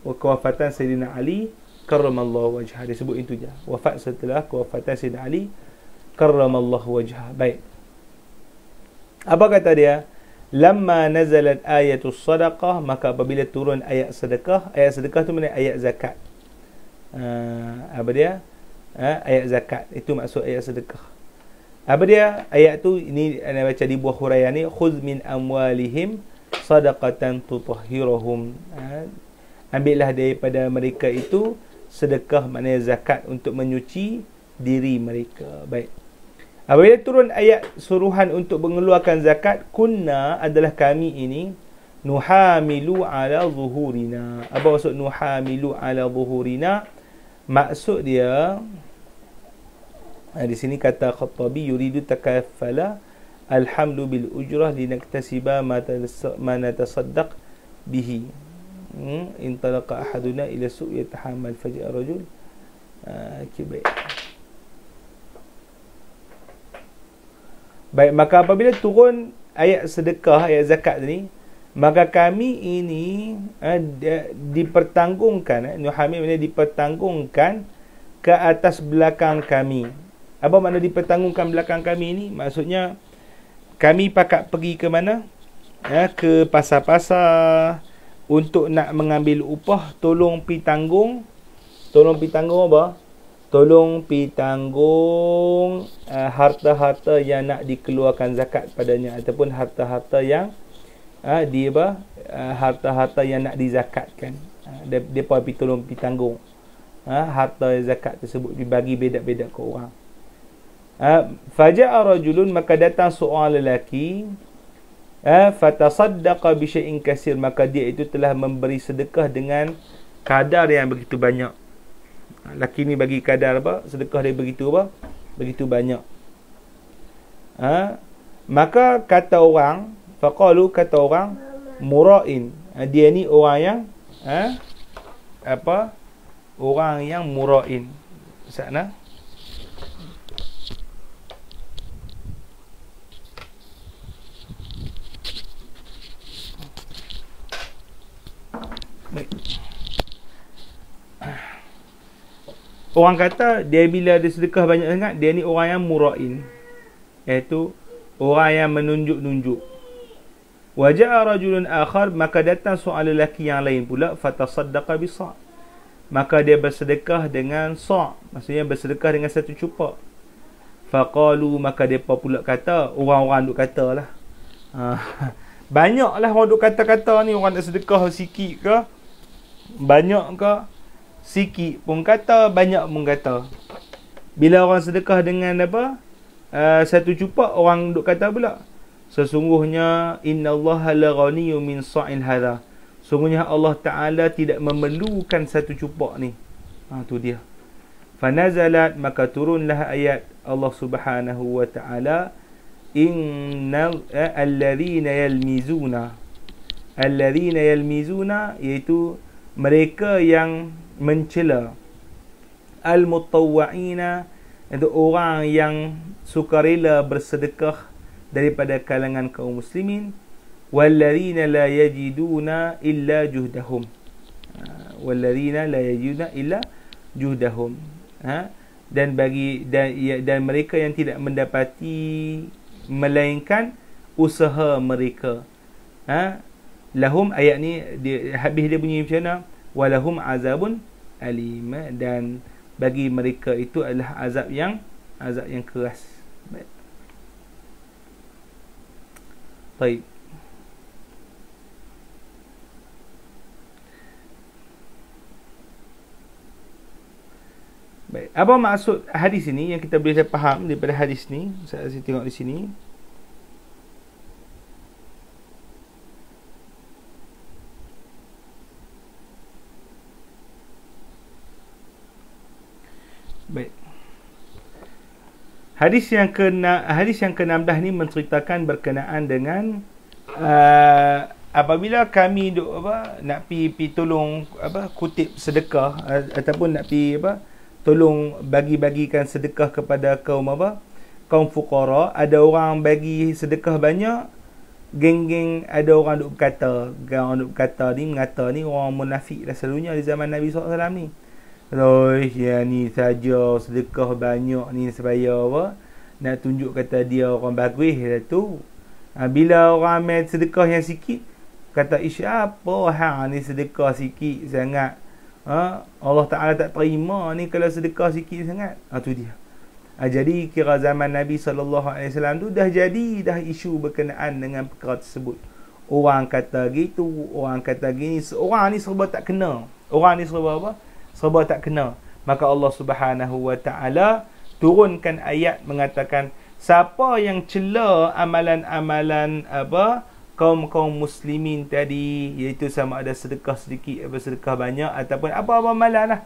kewafatan Sayyidina Ali karramallahu wajhah. Dia sebut itu je, wafat setelah kewafatan Sayyidina Ali karramallahu wajhah. Baik. Apa kata dia? Lamma nazalat ayatus sadaqah, maka apabila turun ayat sedekah. Ayat sedekah tu mana? Ayat zakat. Apa dia? Ayat zakat. Itu maksud ayat sedekah. Apa dia? Ayat tu ini anda baca di buah huraian ni, khudz min amwalihim sadaqatan tutahhiruhum. Ambillah daripada mereka itu sedekah, maknanya zakat, untuk menyuci diri mereka. Baik. Apabila turun ayat suruhan untuk mengeluarkan zakat, kunna adalah kami ini, nuhamilu ala zuhurina. Apa maksud nuhamilu ala zuhurina? Maksud dia, di sini kata Khattabi, yuridu takaffala alhamdu bil ujrah linaktasiba ma natasaddaq bihi. Intalaqa ahaduna ila suq yatahammal faj'a rajul. Baik. Baik, maka apabila turun ayat sedekah, ayat zakat ni, maka kami ini dipertanggungkan, nuhamil maknanya dipertanggungkan ke atas belakang kami. Apa makna dipertanggungkan belakang kami ini? Maksudnya kami pakat pergi ke mana? Ke pasar-pasar untuk nak mengambil upah, tolong pi tanggung. Tolong pi tanggung apa? Tolong pi tanggung harta-harta yang nak dikeluarkan zakat padanya, ataupun harta-harta yang harta-harta yang nak dizakatkan. Depa pi tolong pi tanggung harta zakat tersebut, dibagi bedak-bedak ke orang. Faja'a rajulun, maka datang seorang lelaki, fatasaddaqa bi syai'in katsir, maka dia itu telah memberi sedekah dengan kadar yang begitu banyak. Laki ni bagi kadar apa? Sedekah dia begitu apa? Begitu banyak. Maka kata orang, faqalu, kata orang, mura'in. Dia ni orang yang orang yang mura'in. Sana. Baik. Orang kata dia bila ada sedekah banyak sangat, dia ni orang yang mura'in, iaitu orang yang menunjuk-nunjuk. Wa ja'a rajulun akhar, maka datang seorang lelaki yang lain pula, fatasaddaqa bi-sa', maka dia bersedekah dengan sa', maksudnya bersedekah dengan satu cupak. Faqalu, maka depa pula kata, orang-orang duk kata lah. Banyaklah orang duk kata-kata ni, orang nak sedekah sikit ke, banyak ke, sikit pun kata, banyak pun kata. Bila orang sedekah dengan apa, satu cupak, orang duk kata pula, sesungguhnya innallaha la ghaniyyu min sa'il hadha, sungguhnya Allah Ta'ala tidak memerlukan satu cupak ni. Tu dia. Fanazalat, maka turunlah ayat Allah Subhanahu wa Ta'ala, innal alladhina yalmizuna, iaitu mereka yang mencela, al-mutawwa'ina, itu orang yang sukarela bersedekah daripada kalangan kaum muslimin, walladzina la yajiduna illa juhdahum, walladzina la yajiduna illa juhdahum, dan mereka yang tidak mendapati melainkan usaha mereka. Lahum, ayat ni habis dia bunyi macam mana? Walahum azabun alim, dan bagi mereka itu adalah azab yang keras. Baik. Baik. Apa maksud hadis ini yang kita boleh faham daripada hadis ni? Saya tengok di sini. Baik. Hadis yang ke-16 ni menceritakan berkenaan dengan apabila kami nak pi tolong kutip sedekah, ataupun nak pi tolong bagi-bagikan sedekah kepada kaum fuqara, ada orang bagi sedekah banyak, geng-geng ada orang duk berkata, ni mengata ni orang munafik lah selalunya di zaman Nabi SAW ni. Ya ni saja sedekah banyak ni supaya nak tunjuk kata dia orang bagus lah tu. Bila orang ambil sedekah yang sikit, kata apa ni sedekah sikit sangat, Allah Ta'ala tak terima ni kalau sedekah sikit sangat. Tu dia. Jadi kira zaman Nabi SAW tu dah isu berkenaan dengan perkara tersebut. Orang kata gitu, orang kata gini, orang ni serba tak kena. Orang ni serba serba tak kena. Maka Allah Subhanahu wa Ta'ala turunkan ayat mengatakan, siapa yang cela amalan-amalan kaum muslimin tadi, iaitu sama ada sedekah sedikit atau sedekah banyak ataupun apa-apa amalan lah.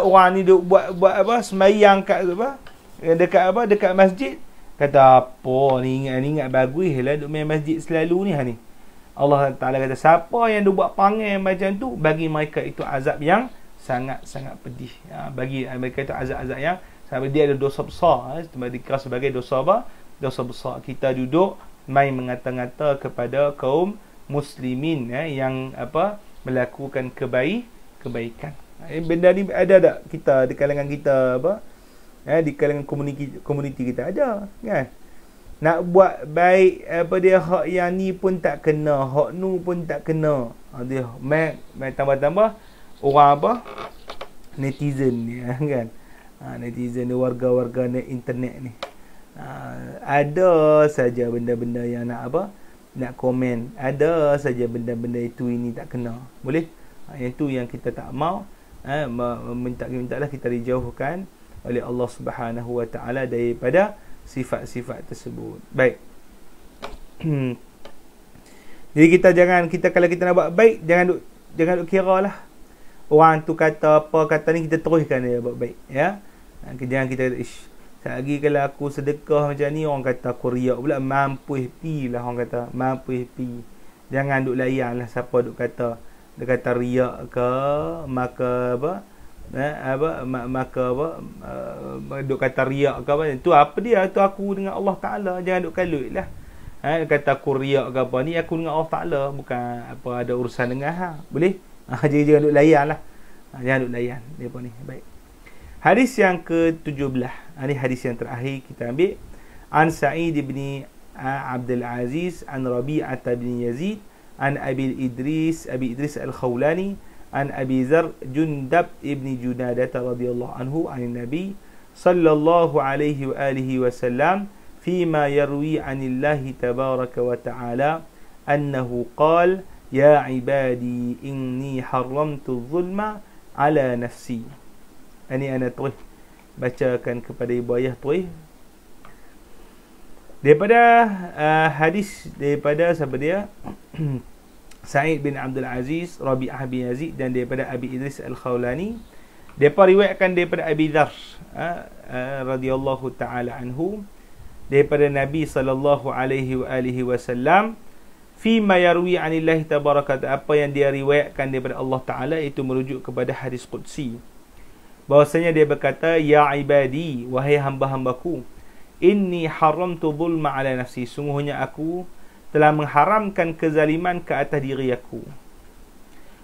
Orang ni duk buat sembahyang dekat masjid, kata apa ni ingat bagus lah duk main masjid selalu ni Allah Ta'ala kata, siapa yang duk buat perangai macam tu, bagi mereka itu azab yang sangat-sangat pedih. Bagi mereka itu azab-azab yang sangat, dia ada dosa besar, dikira sebagai dosa besar. Kita duduk main mengata-ngata kepada kaum muslimin yang melakukan kebaikan. Benda ni ada tak kita di kalangan kita di kalangan komuniti kita ada kan? Nak buat baik dia hak yang ni pun tak kena, hak nu pun tak kena. Dia mai tambah-tambah orang netizen ni kan. Netizen ni, warga-warga net internet ni. Ada saja benda-benda yang nak komen, ada saja benda-benda itu ini tak kena. Boleh? Yang tu yang kita tak mau, mintalah kita dijauhkan oleh Allah Subhanahu wa Ta'ala daripada sifat-sifat tersebut. Baik. Jadi kalau kita nak buat baik, jangan duk kira lah orang tu kata apa, kata ni, kita teruskan dia buat baik, ya. Jangan kita kata, lagi kalau aku sedekah macam ni, orang kata aku riak pula, mampu pi lah orang kata, mampu pi. Jangan duk layan lah siapa duk kata, dia kata riak ke, maka duk kata riak ke tu apa dia, tu aku dengan Allah Ta'ala, jangan duk kalut lah. Kata aku riak ke apa ni, aku dengan Allah Ta'ala, bukan ada urusan dengan boleh. Jangan duk layan lah. Jangan duk layan depa ni. Baik. Hadis yang ke-17. Ini hadis yang terakhir kita ambil. An Sa'id bin Abdul Aziz an Rabi'ah bin Yazid an Abi Idris Al-Khawlani an Abi Zar Jundab ibn Junadah radhiyallahu anhu an Nabi sallallahu alaihi wa alihi wasallam fima yarwi anillahi tabaraka wa ta'ala annahu qala ya ibadi inni haramtu dhulma ala nafsi. Ini ana terus bacakan kepada ibu ayah terus daripada hadis daripada siapa dia Sa'id bin Abdul Aziz, Rabi'ah bin Yazid, dan daripada Abi Idris Al-Khawlani. Mereka riwayatkan daripada Abi Dhar radhiyallahu ta'ala anhu, daripada Nabi sallallahu alaihi wasallam, fima yarwi anillahi tabaraka, apa yang dia riwayatkan daripada Allah Ta'ala, itu merujuk kepada hadis qudsi, bahwasanya dia berkata, ya ibadi, wahai hamba-hambaku, inni haramtu zulma ala nafsi, sungguhnya aku telah mengharamkan kezaliman ke atas diri aku.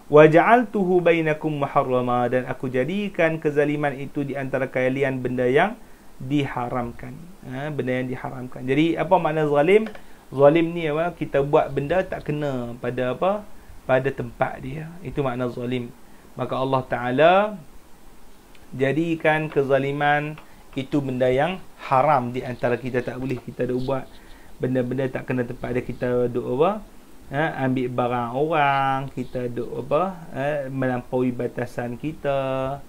Wa ja'altuhu bainakum muharrama, dan aku jadikan kezaliman itu di antara kalian benda yang diharamkan. Benda yang diharamkan. Jadi apa makna zalim? Zalim ni apa? Kita buat benda tak kena pada apa? Pada tempat dia. Itu makna zalim. Maka Allah Ta'ala jadikan kezaliman itu benda yang haram di antara kita. Tak boleh kita duk buat benda-benda tak kena tempat dia. Kita duk apa? Ambil barang orang, kita duk apa? Melampaui batasan kita,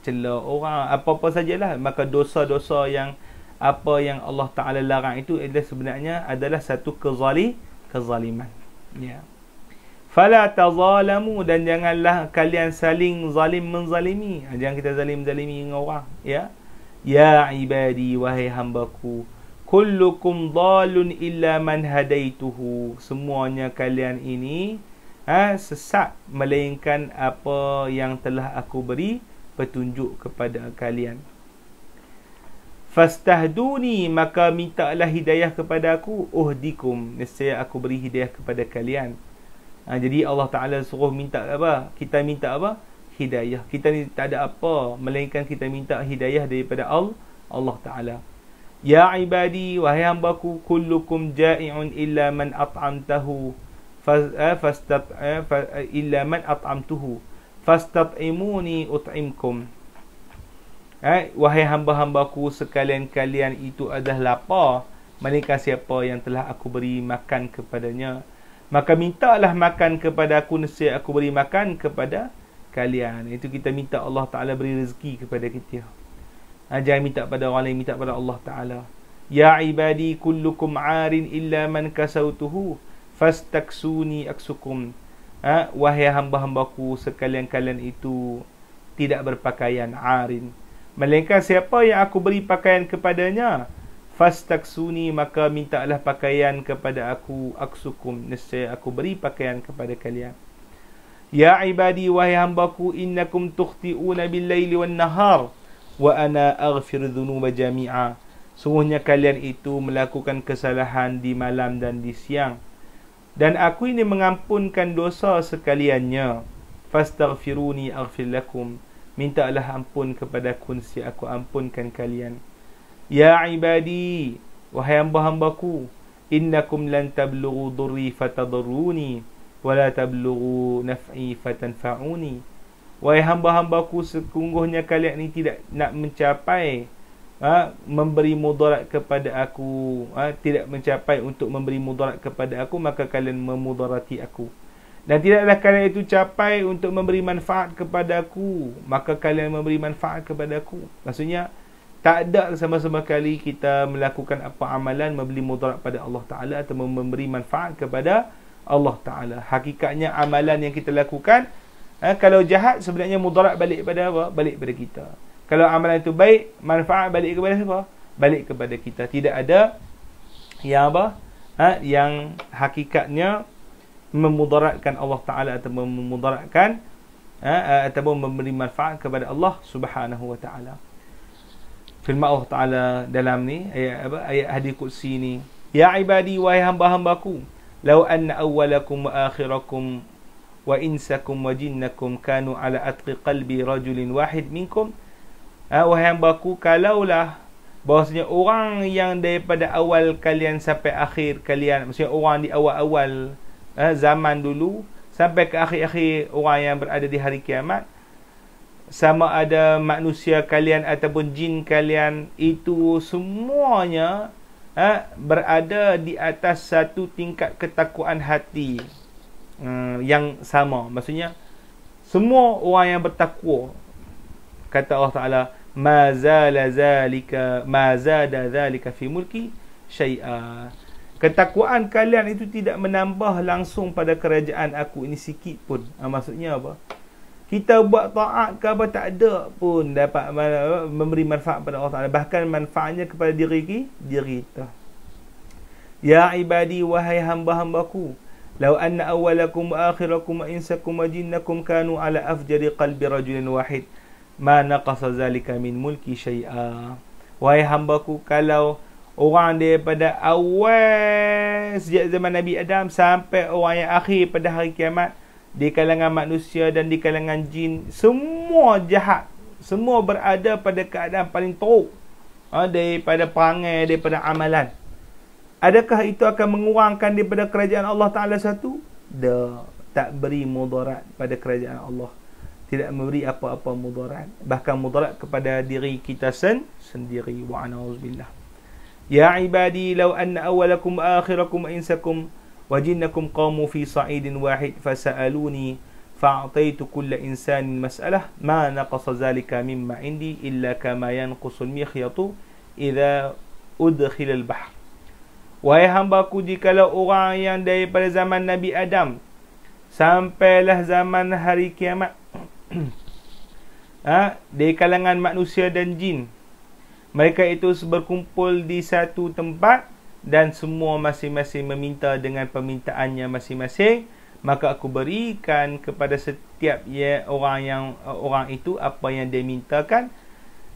celah orang, apa-apa sajalah. Maka dosa-dosa yang apa yang Allah Ta'ala larang itu adalah sebenarnya adalah satu kezaliman. Ya. Fala tazalamu, dan janganlah kalian saling zalim menzalimi. Jangan kita zalim-zalimi dengan orang. Ya. Ya ibadi, wahai hambaku, kullukum dhalun illa man hadaituhu, semuanya kalian ini sesat melainkan apa yang telah aku beri petunjuk kepada kalian. Fastahduni, maka mintalah hidayah kepada aku, uhdikum, nescaya aku beri hidayah kepada kalian. Jadi Allah Ta'ala suruh minta apa? Kita minta apa? Hidayah. Kita ni tak ada apa melainkan kita minta hidayah daripada Allah Ta'ala. Ya ibadi, wahai hambaku, kullukum ja'i'un illa man at'amtahu illa man at'amtuhu fastat'imuni ut'imkum. Wahai hamba-hambaku sekalian, kalian itu adalah lapar melainkan siapa yang telah aku beri makan kepadanya, maka mintalah makan kepada aku, nescaya aku beri makan kepada kalian. Itu kita minta Allah Ta'ala beri rezeki kepada kita. Jangan minta pada orang lain, minta pada Allah Ta'ala. Ya ibadi kullukum 'arin illa man kasautuhu fastaksuni aksukum. Wahai hamba-hambaku sekalian, kalian itu tidak berpakaian, 'arin, melainkan siapa yang aku beri pakaian kepadanya, fastaksuni, maka mintalah pakaian kepada aku, aksukum, nescaya aku beri pakaian kepada kalian. Ya ibadi, wahai hambaku, innakum tukhti'una bil-laili wan-nahar wa ana aghfir dhunuba jami'a, sungguhnya kalian itu melakukan kesalahan di malam dan di siang, dan aku ini mengampunkan dosa sekaliannya. Fastaghfiruni aghfir lakum, mintalah ampun kepada aku, nescaya aku ampunkan kalian. Ya ibadi, wahai hamba-hambaku, innakum lan tablughu dhurri fatadurruni wa la tablughu naf'i fatanfa'uni. Wahai hamba-hambaku, sesungguhnya kalian ini tidak nak mencapai memberi mudarat kepada aku, tidak mencapai untuk memberi mudarat kepada aku, maka kalian memudarati aku. Dan tidaklah kalian itu capai untuk memberi manfaat kepada aku, maka kalian memberi manfaat kepada aku. Maksudnya tak ada sama-sama kali kita melakukan apa amalan memberi mudarat pada Allah Ta'ala atau memberi manfaat kepada Allah Ta'ala. Hakikatnya amalan yang kita lakukan, kalau jahat sebenarnya mudarat balik pada apa? Balik pada kita. Kalau amalan itu baik, manfaat balik kepada siapa? Balik kepada kita. Tidak ada yang apa? Yang hakikatnya memudaratkan Allah Ta'ala atau memudaratkan ataupun memberi manfaat kepada Allah Subhanahu wa Ta'ala. Firman Allah Ta'ala dalam ni ayat hadis qudsi ni, ya ibadi, wahai hamba-hambaku, law anna awwalakum wa akhirakum wa insakum wa jinnakum kanu ala atqi qalbi rajulin wahid minkum. Wahai hambaku, kalaulah bahwasanya orang yang daripada awal kalian sampai akhir kalian, maksudnya orang di awal-awal zaman dulu sampai ke akhir-akhir orang yang berada di hari kiamat, sama ada manusia kalian ataupun jin kalian, itu semuanya berada di atas satu tingkat ketakwaan hati yang sama. Maksudnya semua orang yang bertakwa, kata Allah Ta'ala, ma zada zalika fi mulki syai'a. Ketakwaan kalian itu tidak menambah langsung pada kerajaan aku ini sikit pun. Maksudnya apa? Kita buat taat ke apa, tak ada pun dapat memberi manfaat pada Allah Ta'ala. Bahkan manfaatnya kepada diri kita. Ya ibadi, wahai hamba-hambaku, law anna awwalakum wa akhirakum wa insakum wa jinnakum kanu ala afjari qalbi rajulin wahid ma naqasa zalika min mulki syai'a. Wahai hambaku, kalau orang daripada awal sejak zaman Nabi Adam sampai orang yang akhir pada hari kiamat, di kalangan manusia dan di kalangan jin, semua jahat, semua berada pada keadaan paling teruk daripada perangai, daripada amalan, adakah itu akan mengurangkan daripada kerajaan Allah Ta'ala satu? Tak beri mudarat pada kerajaan Allah, tidak memberi apa-apa mudarat, bahkan mudarat kepada diri kita sendiri. Wa a'udzubillah. Ya ibadi, law anna awwalakum wa akhirakum wa insakum wa jinnakum qamu fi sa'idin wahid fasa'aluni fa'ataitu kulla insanin mas'alah ma naqasa zalika mimma indi illa kama yanqusul mikhyatu idza udkhila al-bahr. Wahai hambaku, jikalau orang yang daripada zaman Nabi Adam sampailah zaman hari kiamat, di kalangan manusia dan jin, mereka itu berkumpul di satu tempat dan semua masing-masing meminta dengan permintaannya masing-masing, maka aku berikan kepada setiap orang itu apa yang dia mintakan.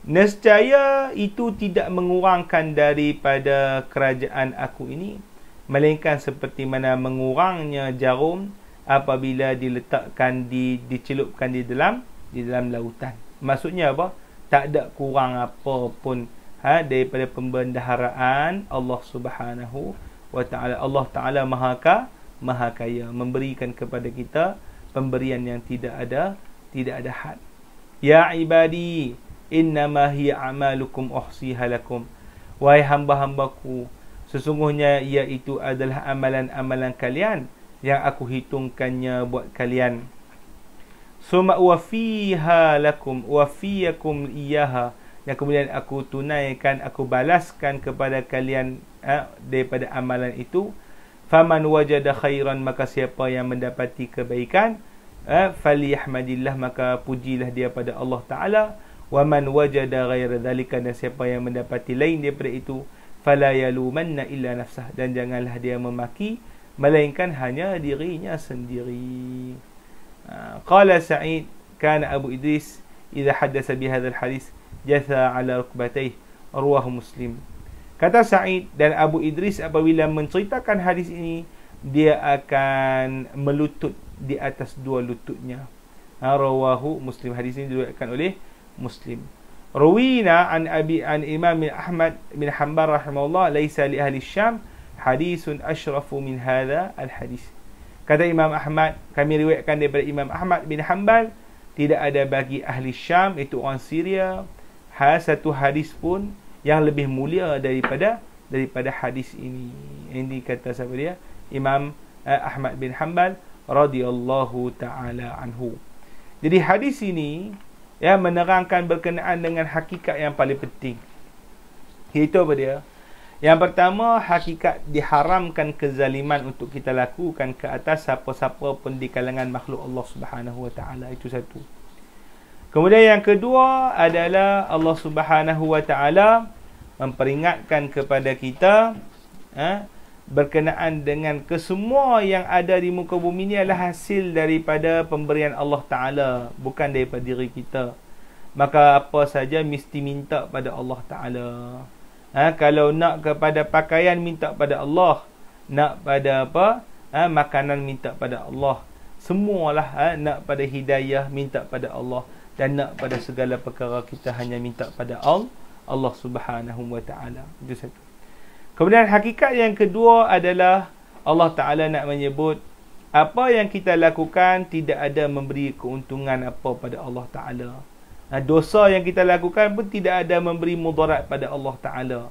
Nescaya itu tidak mengurangkan daripada kerajaan aku ini, melainkan seperti mana mengurangnya jarum apabila diletakkan, dicelupkan di dalam lautan. Maksudnya apa? Tak ada kurang apa pun daripada pembendaharaan Allah Subhanahu wa Ta'ala. Allah Ta'ala Maha Kaya, memberikan kepada kita pemberian yang tidak ada had. Ya ibadi, innama hiya a'malukum uhsiha lakum. Wahai hamba-hambaku, sesungguhnya iaitu adalah amalan-amalan kalian yang aku hitungkannya buat kalian. Summa wafiha lakum wafiyakum iyaha, yang kemudian aku tunaikan, aku balaskan kepada kalian daripada amalan itu. Faman wajada khairan, maka siapa yang mendapati kebaikan, falyahmadillah, maka pujilah dia pada Allah Ta'ala. Wa man wajada ghaira dhalika, dan siapa yang mendapati lain daripada itu, fala yalumanna illa nafsah, dan janganlah dia memaki melainkan hanya dirinya sendiri. Qala Sa'id, kana Abu Idris idza haddasa bihadzal hadis jatha ala rukbatayhi, rawahu Muslim. Kata Sa'id, dan Abu Idris apabila menceritakan hadis ini, dia akan melutut di atas dua lututnya. Rawahu Muslim. Hadis ini diriwayatkan oleh Muslim. Ruwina an Imam Ahmad bin Hanbal rahimahullah, laisa li ahli Syam hadisun ashrafu min hadha al-hadis. Kata Imam Ahmad, kami riwayatkan daripada Imam Ahmad bin Hanbal, tidak ada bagi ahli Syam, itu orang Syria, satu hadis pun yang lebih mulia daripada hadis ini. Ini kata siapa dia? Imam Ahmad bin Hanbal radhiyallahu ta'ala anhu. Jadi hadis ini menerangkan berkenaan dengan hakikat yang paling penting. Itu apa dia? Yang pertama, hakikat diharamkan kezaliman untuk kita lakukan ke atas siapa-siapa pun di kalangan makhluk Allah Subhanahu wa Ta'ala. Itu satu. Kemudian yang kedua adalah Allah Subhanahu wa Ta'ala memperingatkan kepada kita berkenaan dengan kesemua yang ada di muka bumi ini adalah hasil daripada pemberian Allah Ta'ala, bukan daripada diri kita. Maka apa saja mesti minta pada Allah Ta'ala. Kalau nak kepada pakaian, minta pada Allah. Nak pada apa? Makanan, minta pada Allah. Semualah nak pada hidayah, minta pada Allah. Dan nak pada segala perkara, kita hanya minta pada Allah Subhanahu wa taala. Itu satu. Kemudian hakikat yang kedua adalah Allah Taala nak menyebut apa yang kita lakukan tidak ada memberi keuntungan apa pada Allah Taala. Dosa yang kita lakukan pun tidak ada memberi mudarat pada Allah Taala.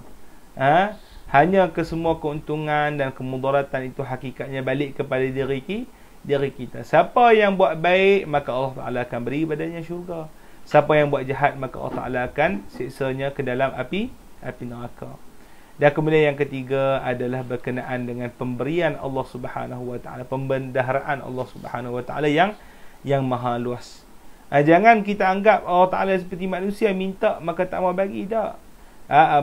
Hanya kesemua keuntungan dan kemudaratan itu hakikatnya balik kepada diri kita. Siapa yang buat baik, maka Allah Taala akan beri padanya syurga. Siapa yang buat jahat, maka Allah Taala akan siksanya ke dalam api neraka. Dan kemudian yang ketiga adalah berkenaan dengan pemberian Allah Subhanahu wa taala, pembendaharaan Allah Subhanahu wa taala yang maha luas. Jangan kita anggap Allah Taala seperti manusia, minta maka tak mau bagi, tak.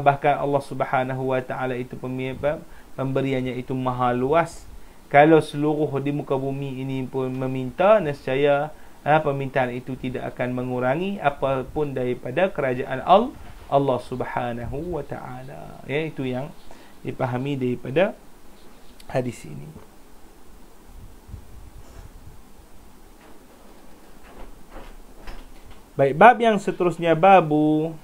Bahkan Allah Subhanahu wa taala itu pemberiannya itu maha luas. Kalau seluruh di muka bumi ini pun meminta, nescaya permintaan itu tidak akan mengurangi apapun daripada kerajaan Allah Subhanahu wa taala. Itu yang dipahami daripada hadis ini. Baik, bab yang seterusnya, babu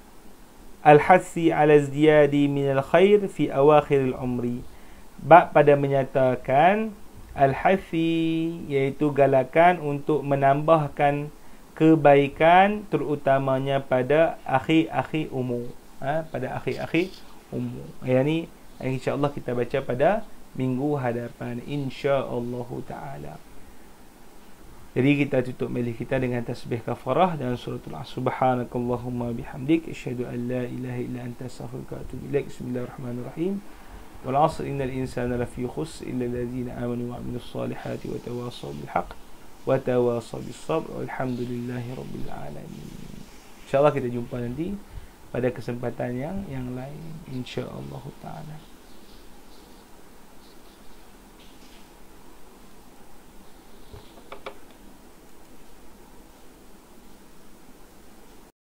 al-hassi ala ziyadi min al-khair fi awakhir al-umri. Bab pada menyatakan al-hassi, iaitu galakan untuk menambahkan kebaikan, terutamanya pada akhir-akhir umur. Pada akhir-akhir umur. Yang ni insya-Allah kita baca pada minggu hadapan, insya-Allah taala. Jadi kita tutup majlis kita dengan tasbih kafarah dan suratul Asr. Subhanakallahumma bihamdik, asyhadu an la ilaha illa anta, astaghfiruka wa atubu ilaik. Bismillahirrahmanirrahim. Wal 'asr innal insana lafi khusr illa alladhina amanu wa 'amilus salihati wa tawassaw bil haqq wa tawassaw bis sabr. Walhamdulillahi rabbil alamin. Insya-Allah kita jumpa nanti pada kesempatan yang lain, insya-Allah taala.